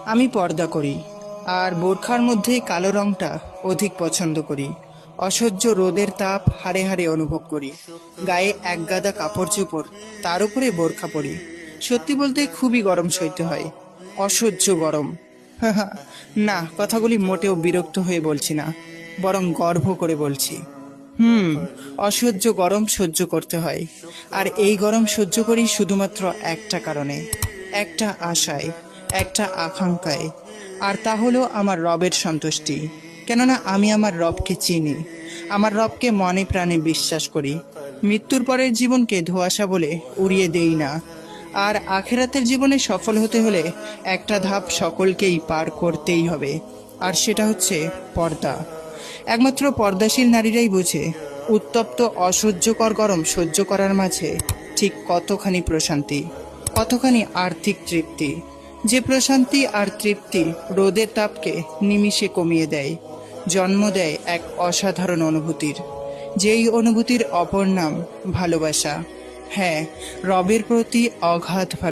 আমি পর্দা করি, আর বোরখার মধ্যে কালো রংটা অধিক পছন্দ করি। অসহ্য রোদের তাপ হাড়ে হাড়ে অনুভব করি। গায়ে এক গাদা কাপড় চোপড়, তার উপরে বোরখা পরি। সত্যি বলতে খুবই গরম সইতে হয়, অসহ্য গরম। না, কথাগুলি মোটেও বিরক্ত হয়ে বলছি না, বরং গর্ব করে বলছি। হুম, অসহ্য গরম সহ্য করতে হয়। আর এই গরম সহ্য করি শুধুমাত্র একটা কারণে, একটা আশায়, একটা আকাঙ্ক্ষায়। আর তা হলো আমার রবের সন্তুষ্টি। কেননা আমি আমার রবকে চিনি, আমার রবকে মনে প্রাণে বিশ্বাস করি। মৃত্যুর পরের জীবনকে ধোঁয়াশা বলে উড়িয়ে দেই না। আর আখেরাতের জীবনে সফল হতে হলে একটা ধাপ সকলকেই পার করতেই হবে, আর সেটা হচ্ছে পর্দা। একমাত্র পর্দাশীল নারীরাই বোঝে উত্তপ্ত অসহ্যকর গরম সহ্য করার মাঝে ঠিক কতখানি প্রশান্তি, কতখানি আর্থিক তৃপ্তি। যে প্রশান্তি আর তৃপ্তি রোদের তাপকে নিমিষে কমিয়ে দেয়, জন্ম দেয় এক অসাধারণ অনুভূতির। যেই অনুভূতির অপর নাম ভালোবাসা। হ্যাঁ, রবের প্রতি অগাধ